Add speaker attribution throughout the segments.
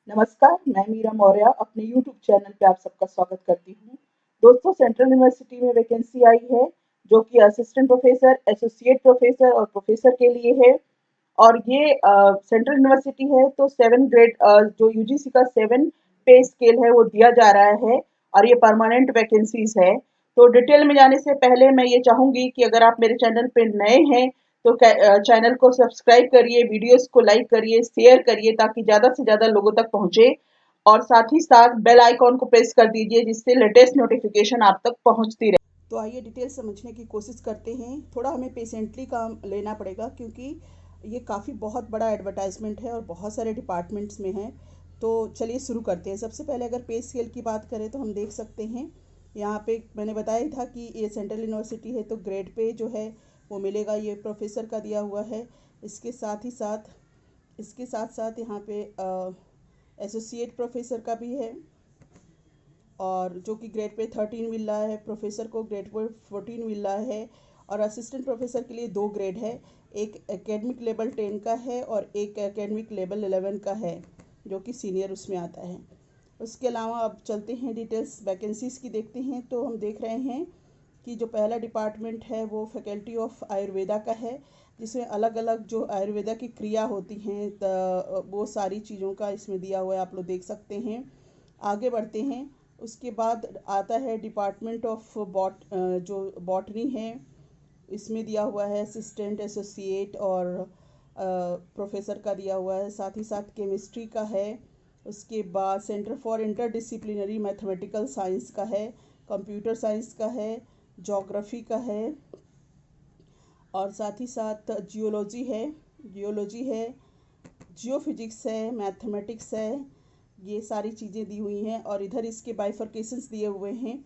Speaker 1: नमस्कार, मैं मीरा मौर्य अपने यूट्यूब चैनल पे आप सबका स्वागत करती हूँ। दोस्तों, सेंट्रल यूनिवर्सिटी में वैकेंसी आई है जो कि असिस्टेंट प्रोफेसर, एसोसिएट प्रोफेसर और प्रोफेसर के लिए है। और ये सेंट्रल यूनिवर्सिटी है तो 7 ग्रेड जो यूजीसी का 7 पे स्केल है वो दिया जा रहा है और ये परमानेंट वैकेंसीज है। तो डिटेल में जाने से पहले मैं ये चाहूंगी कि अगर आप मेरे चैनल पे नए हैं तो चैनल को सब्सक्राइब करिए, वीडियोस को लाइक करिए, शेयर करिए ताकि ज़्यादा से ज़्यादा लोगों तक पहुंचे। और साथ ही साथ बेल आइकॉन को प्रेस कर दीजिए जिससे लेटेस्ट नोटिफिकेशन आप तक पहुंचती रहे। तो आइए डिटेल समझने की कोशिश करते हैं। थोड़ा हमें पेशेंटली काम लेना पड़ेगा क्योंकि ये काफ़ी बहुत बड़ा एडवर्टाइजमेंट है और बहुत सारे डिपार्टमेंट्स में है। तो चलिए शुरू करते हैं। सबसे पहले अगर पे स्केल की बात करें तो हम देख सकते हैं यहाँ पे मैंने बताया था कि ये सेंट्रल यूनिवर्सिटी है तो ग्रेड पे जो है वो मिलेगा। ये प्रोफेसर का दिया हुआ है। इसके साथ ही साथ यहाँ पे एसोसिएट प्रोफेसर का भी है और जो कि ग्रेड पे 13 मिल रहा है। प्रोफेसर को ग्रेड पे 14 मिल रहा है। और असिस्टेंट प्रोफेसर के लिए 2 ग्रेड है, एक एकेडमिक लेवल 10 का है और एक एकेडमिक लेवल 11 का है जो कि सीनियर उसमें आता है। उसके अलावा अब चलते हैं डिटेल्स वैकेंसीज़ की देखते हैं। तो हम देख रहे हैं कि जो पहला डिपार्टमेंट है वो फैकल्टी ऑफ आयुर्वेदा का है जिसमें अलग अलग जो आयुर्वेदा की क्रिया होती हैं वो सारी चीज़ों का इसमें दिया हुआ है, आप लोग देख सकते हैं। आगे बढ़ते हैं। उसके बाद आता है डिपार्टमेंट ऑफ जो बॉटनी है, इसमें दिया हुआ है असिस्टेंट, एसोसिएट और प्रोफेसर का दिया हुआ है। साथ ही साथ केमिस्ट्री का है। उसके बाद centre for interdisciplinary mathematical science का है, कंप्यूटर साइंस का है, जोग्राफी का है और साथ ही साथ जियोलॉजी है, जियोफिजिक्स है, मैथमेटिक्स है। ये सारी चीज़ें दी हुई हैं और इधर इसके बाइफर्केशंस दिए हुए हैं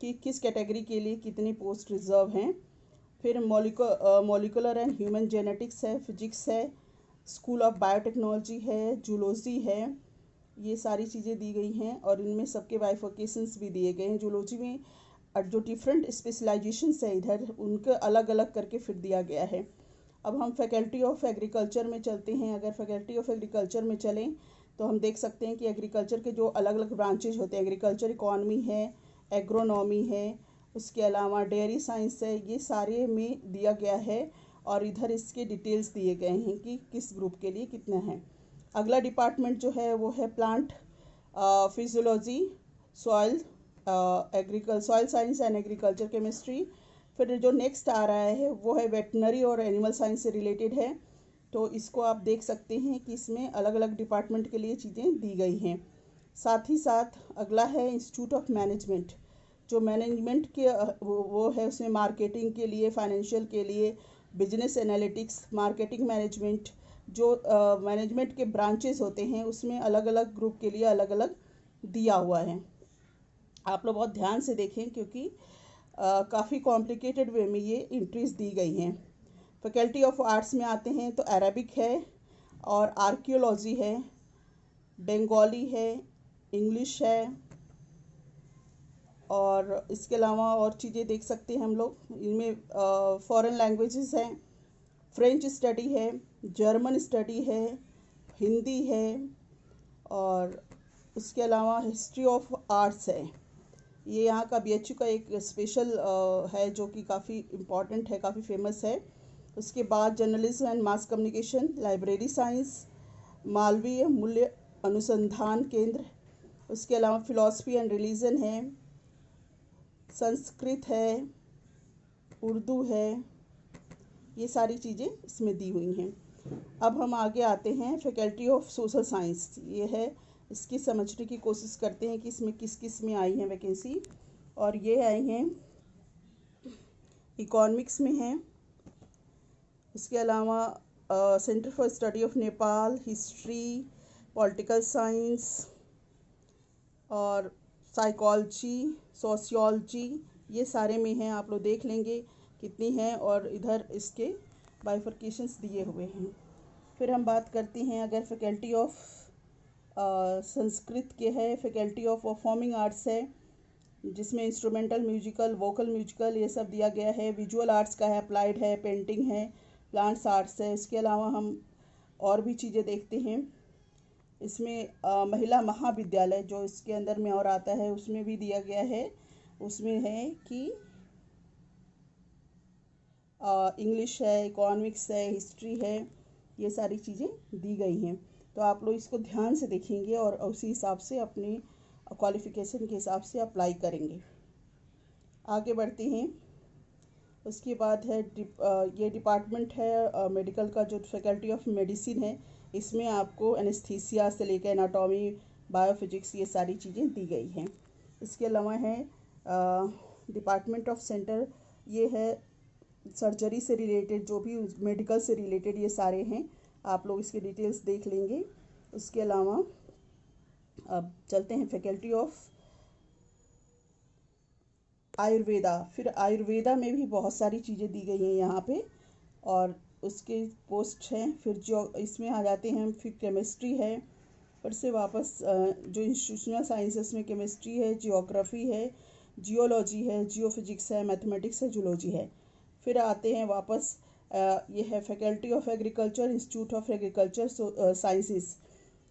Speaker 1: कि किस कैटेगरी के लिए कितनी पोस्ट रिजर्व हैं। फिर मॉलिकुलर एंड ह्यूमन जेनेटिक्स है, फिजिक्स है, स्कूल ऑफ बायोटेक्नोलॉजी है, जूलॉजी है। ये सारी चीज़ें दी गई हैं और इनमें सबके बाइफर्केशंस भी दिए गए हैं। जूलॉजी में और जो डिफरेंट स्पेशलाइजेशंस है इधर उनके अलग अलग करके फिर दिया गया है। अब हम फैकल्टी ऑफ एग्रीकल्चर में चलते हैं। अगर फैकल्टी ऑफ एग्रीकल्चर में चलें तो हम देख सकते हैं कि एग्रीकल्चर के जो अलग अलग ब्रांचेज होते हैं, एग्रीकल्चर इकॉनमी है, एग्रोनॉमी है, उसके अलावा डेयरी साइंस है, ये सारे में दिया गया है और इधर इसके डिटेल्स दिए गए हैं कि किस ग्रुप के लिए कितना है। अगला डिपार्टमेंट जो है वो है plant physiology, soil soil science and agriculture chemistry. फिर जो नेक्स्ट आ रहा है वो है वेटनरी और एनिमल साइंस से रिलेटेड है। तो इसको आप देख सकते हैं कि इसमें अलग अलग डिपार्टमेंट के लिए चीज़ें दी गई हैं। साथ ही साथ अगला है इंस्टीट्यूट ऑफ मैनेजमेंट। जो मैनेजमेंट के वो है उसमें मार्केटिंग के लिए, फाइनेंशियल के लिए, बिजनेस एनालिटिक्स, मार्केटिंग मैनेजमेंट, जो मैनेजमेंट के ब्रांचेस होते हैं उसमें अलग अलग ग्रुप के लिए अलग अलग दिया हुआ है। आप लोग बहुत ध्यान से देखें क्योंकि काफ़ी कॉम्प्लिकेटेड वे में ये एंट्रीज दी गई हैं। फैकल्टी ऑफ आर्ट्स में आते हैं तो अरेबिक है और आर्कियोलॉजी है, बंगाली है, इंग्लिश है और इसके अलावा और चीज़ें देख सकते हैं हम लोग। इनमें फॉरेन लैंग्वेजेस हैं, फ्रेंच स्टडी है, जर्मन स्टडी है, हिंदी है और उसके अलावा हिस्ट्री ऑफ आर्ट्स है। ये यहाँ का बीएचयू का एक स्पेशल है जो कि काफ़ी इम्पॉर्टेंट है, काफ़ी फेमस है। उसके बाद journalism and mass communication, library science, Malviya मूल्य अनुसंधान केंद्र, उसके अलावा फिलॉसफी एंड रिलीजन है, संस्कृत है, उर्दू है। ये सारी चीज़ें इसमें दी हुई हैं। अब हम आगे आते हैं फैकल्टी ऑफ सोशल साइंस। ये है, इसकी समझने की कोशिश करते हैं कि इसमें किस किस में आई हैं वैकेंसी। और ये आई हैं इकोनॉमिक्स में हैं। इसके अलावा centre for study of Nepal, history, political science और साइकोलॉजी, सोशियोलॉजी, ये सारे में हैं। आप लोग देख लेंगे कितनी हैं और इधर इसके बाइफर्केशंस दिए हुए हैं। फिर हम बात करते हैं अगर फैकल्टी ऑफ संस्कृत के है, फैकल्टी ऑफ परफॉर्मिंग आर्ट्स है जिसमें इंस्ट्रूमेंटल म्यूजिकल, वोकल म्यूजिकल ये सब दिया गया है। विजुअल आर्ट्स का है, अप्लाइड है, पेंटिंग है, प्लांट्स आर्ट्स है। इसके अलावा हम और भी चीज़ें देखते हैं। इसमें महिला महाविद्यालय जो इसके अंदर में और आता है उसमें भी दिया गया है। उसमें है कि इंग्लिश है, इकोनॉमिक्स है, हिस्ट्री है, ये सारी चीज़ें दी गई हैं। तो आप लोग इसको ध्यान से देखेंगे और उसी हिसाब से अपने क्वालिफ़िकेशन के हिसाब से अप्लाई करेंगे। आगे बढ़ते हैं। उसके बाद है ये डिपार्टमेंट है मेडिकल का, जो फैकल्टी ऑफ मेडिसिन है। इसमें आपको एनेस्थीसिया से लेकर एनाटॉमी, बायोफिजिक्स, ये सारी चीज़ें दी गई हैं। इसके अलावा है डिपार्टमेंट ऑफ सेंटर, ये है सर्जरी से रिलेटेड, जो भी मेडिकल से रिलेटेड ये सारे हैं। आप लोग इसके डिटेल्स देख लेंगे। उसके अलावा अब चलते हैं फैकल्टी ऑफ आयुर्वेदा। फिर आयुर्वेदा में भी बहुत सारी चीज़ें दी गई हैं यहाँ पे, और उसके पोस्ट हैं। फिर जो इसमें आ जाते हैं, फिर केमिस्ट्री है, फिर से वापस जो इंस्टीट्यूशनल साइंसेस में केमिस्ट्री है, जियोग्राफी है, जियोलॉजी है, जियोफिजिक्स है, मैथमेटिक्स है, जूलॉजी है। फिर आते हैं वापस ये है faculty of agriculture, institute of agriculture sciences.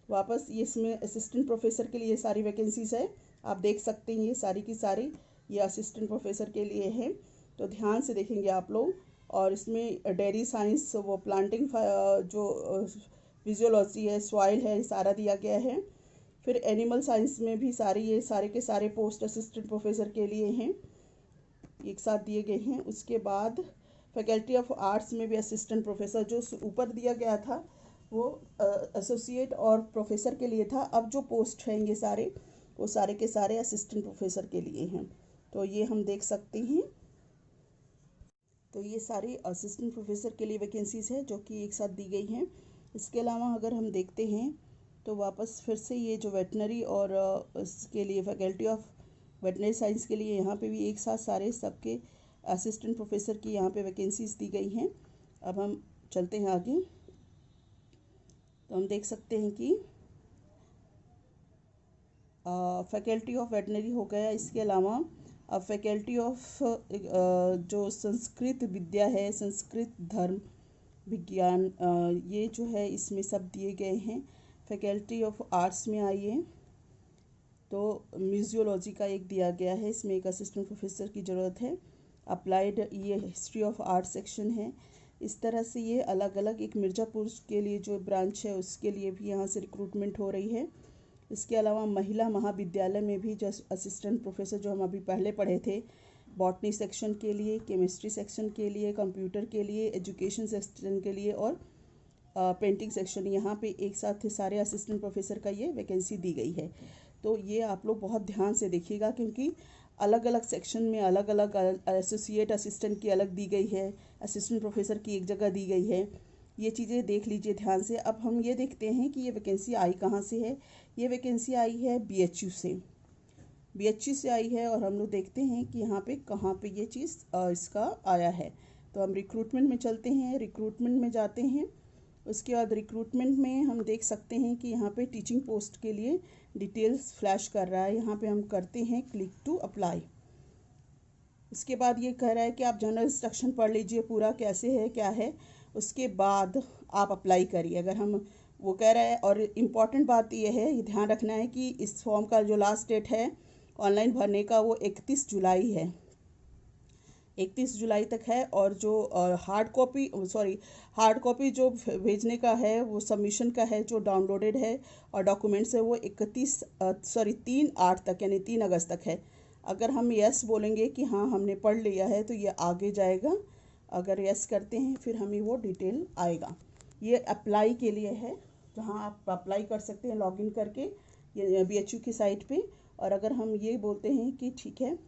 Speaker 1: वापस ये इसमें असिस्टेंट प्रोफेसर के लिए सारी वैकेंसीज है, आप देख सकते हैं। ये सारी की सारी ये असिस्टेंट प्रोफेसर के लिए हैं, तो ध्यान से देखेंगे आप लोग। और इसमें डेयरी साइंस, वो प्लांटिंग, जो फिजियोलॉजी है, सॉइल है, सारा दिया गया है। फिर एनिमल साइंस में भी सारी, ये सारे के सारे पोस्ट असिस्टेंट प्रोफेसर के लिए हैं, एक साथ दिए गए हैं। उसके बाद फैकल्टी ऑफ आर्ट्स में भी असिस्टेंट प्रोफेसर, जो ऊपर दिया गया था वो एसोसिएट और प्रोफेसर के लिए था। अब जो पोस्ट हैं ये सारे, वो सारे के सारे असिस्टेंट प्रोफेसर के लिए हैं। तो ये हम देख सकते हैं। तो ये सारी असिस्टेंट प्रोफेसर के लिए वैकेंसीज़ है जो कि एक साथ दी गई हैं। इसके अलावा अगर हम देखते हैं तो वापस फिर से ये जो वेटनरी और इसके लिए फैकल्टी ऑफ वेटनरी साइंस के लिए यहाँ पे भी एक साथ सारे सबके असिस्टेंट प्रोफेसर की यहाँ पे वैकेंसीज़ दी गई हैं। अब हम चलते हैं आगे। तो हम देख सकते हैं कि फैकल्टी ऑफ वेटनरी हो गया। इसके अलावा अब फैकल्टी ऑफ जो संस्कृत विद्या है, संस्कृत धर्म विज्ञान, ये जो है इसमें सब दिए गए हैं। फैकल्टी ऑफ आर्ट्स में आइए तो म्यूजियोलॉजी का एक दिया गया है, इसमें एक असिस्टेंट प्रोफेसर की ज़रूरत है। अप्लाइड, ये हिस्ट्री ऑफ आर्ट सेक्शन है। इस तरह से ये अलग अलग, एक मिर्ज़ापुर के लिए जो ब्रांच है उसके लिए भी यहाँ से रिक्रूटमेंट हो रही है। इसके अलावा महिला महाविद्यालय में भी जो असिस्टेंट प्रोफेसर, जो हम अभी पहले पढ़े थे, बॉटनी सेक्शन के लिए, केमिस्ट्री सेक्शन के लिए, कंप्यूटर के लिए, एजुकेशन सेक्शन के लिए और पेंटिंग सेक्शन, यहाँ पे एक साथ सारे असिस्टेंट प्रोफेसर का ये वैकेंसी दी गई है। तो ये आप लोग बहुत ध्यान से देखिएगा, क्योंकि अलग अलग सेक्शन में अलग अलग एसोसिएट असिस्टेंट की अलग दी गई है, असिस्टेंट प्रोफेसर की एक जगह दी गई है। ये चीज़ें देख लीजिए ध्यान से। अब हम ये देखते हैं कि ये वैकेंसी आई कहाँ से है। ये वैकेंसी आई है बीएचयू से, बीएचयू से आई है। और हम लोग देखते हैं कि यहाँ पे कहाँ पे ये चीज़ इसका आया है। तो हम रिक्रूटमेंट में चलते हैं, रिक्रूटमेंट में जाते हैं। उसके बाद रिक्रूटमेंट में हम देख सकते हैं कि यहाँ पे टीचिंग पोस्ट के लिए डिटेल्स फ्लैश कर रहा है। यहाँ पे हम करते हैं क्लिक टू अप्लाई। उसके बाद ये कह रहा है कि आप जनरल इंस्ट्रक्शन पढ़ लीजिए पूरा, कैसे है क्या है, उसके बाद आप अप्लाई करिए। अगर हम वो कह रहा है, और इम्पॉर्टेंट बात ये है, ये ध्यान रखना है कि इस फॉर्म का जो लास्ट डेट है ऑनलाइन भरने का वो 31 जुलाई है, 31 जुलाई तक है। और जो हार्ड कॉपी जो भेजने का है, वो सबमिशन का है जो डाउनलोडेड है, और डॉक्यूमेंट्स है वो 3/8 तक, यानी 3 अगस्त तक है। अगर हम यस बोलेंगे कि हाँ हमने पढ़ लिया है तो ये आगे जाएगा। अगर यस करते हैं फिर हमें वो डिटेल आएगा। ये अप्लाई के लिए है, जहाँ आप अप्लाई कर सकते हैं लॉगिन करके ये बीएचयू की साइट पे। और अगर हम ये बोलते हैं कि ठीक है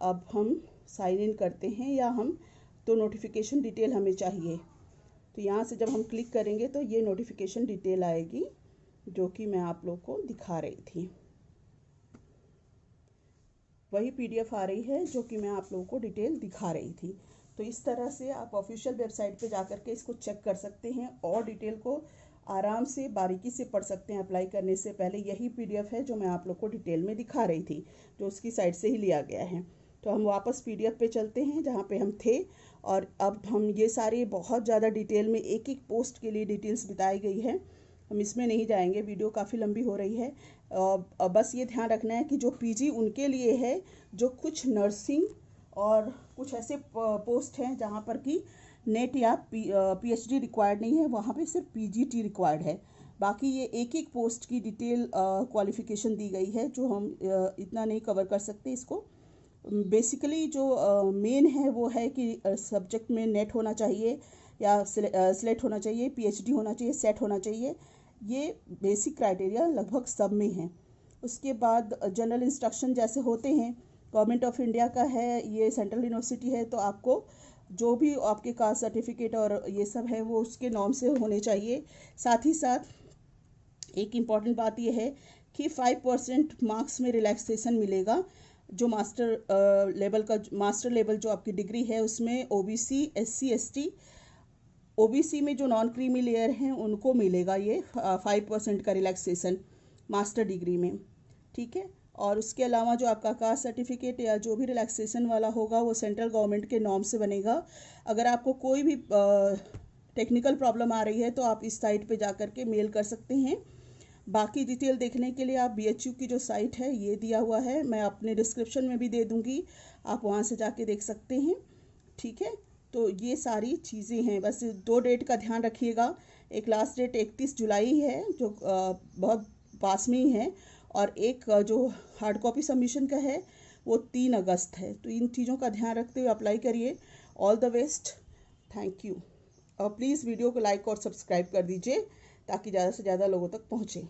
Speaker 1: अब हम साइन इन करते हैं, या हम तो नोटिफिकेशन डिटेल हमें चाहिए, तो यहाँ से जब हम क्लिक करेंगे तो ये नोटिफिकेशन डिटेल आएगी जो कि मैं आप लोग को दिखा रही थी। वही पीडीएफ आ रही है जो कि मैं आप लोगों को डिटेल दिखा रही थी। तो इस तरह से आप ऑफिशियल वेबसाइट पे जा कर के इसको चेक कर सकते हैं और डिटेल को आराम से बारीकी से पढ़ सकते हैं। अप्लाई करने से पहले यही पीडीएफ है जो मैं आप लोग को डिटेल में दिखा रही थी, जो उसकी साइट से ही लिया गया है। तो हम वापस पीडीएफ पे चलते हैं जहाँ पे हम थे, और अब हम ये सारे बहुत ज़्यादा डिटेल में एक एक पोस्ट के लिए डिटेल्स बताई गई है। हम इसमें नहीं जाएंगे, वीडियो काफ़ी लंबी हो रही है। बस ये ध्यान रखना है कि जो पीजी उनके लिए है जो कुछ नर्सिंग और कुछ ऐसे पोस्ट हैं जहाँ पर कि नेट या पीएचडी रिक्वायर्ड नहीं है, वहाँ पे सिर्फ पीजीटी रिक्वायर्ड है। बाकी ये एक एक पोस्ट की डिटेल क्वालिफिकेशन दी गई है जो हम इतना नहीं कवर कर सकते इसको। बेसिकली जो मेन है वो है कि सब्जेक्ट में नेट होना चाहिए या सिलेक्ट होना चाहिए, पीएचडी होना चाहिए, सेट होना चाहिए। ये बेसिक क्राइटेरिया लगभग सब में है। उसके बाद जनरल इंस्ट्रक्शन जैसे होते हैं, गवर्नमेंट ऑफ इंडिया का है, ये सेंट्रल यूनिवर्सिटी है, तो आपको जो भी आपके कास्ट सर्टिफिकेट और ये सब है वो उसके नॉर्म से होने चाहिए। साथ ही साथ एक इम्पॉर्टेंट बात ये है कि 5% मार्क्स में रिलैक्सेशन मिलेगा। जो मास्टर लेवल जो आपकी डिग्री है उसमें ओबीसी, एससी, एसटी, ओबीसी में जो नॉन क्रीमी लेयर हैं उनको मिलेगा ये 5% का रिलैक्सेशन मास्टर डिग्री में, ठीक है। और उसके अलावा जो आपका कास्ट सर्टिफिकेट या जो भी रिलैक्सेशन वाला होगा वो सेंट्रल गवर्नमेंट के नॉर्म से बनेगा। अगर आपको कोई भी टेक्निकल प्रॉब्लम आ रही है तो आप इस साइट पे जा कर के मेल कर सकते हैं। बाकी डिटेल देखने के लिए आप बीएचयू की जो साइट है ये दिया हुआ है, मैं अपने डिस्क्रिप्शन में भी दे दूँगी, आप वहाँ से जाके देख सकते हैं, ठीक है। तो ये सारी चीज़ें हैं, बस 2 डेट का ध्यान रखिएगा। एक लास्ट डेट 31 जुलाई है जो बहुत पास में ही है, और एक जो हार्ड कॉपी सबमिशन का है वो 3 अगस्त है। तो इन चीज़ों का ध्यान रखते हुए अप्लाई करिए। All the best, thank you. और प्लीज़ वीडियो को लाइक और सब्सक्राइब कर दीजिए ताकि ज़्यादा से ज़्यादा लोगों तक पहुँचे।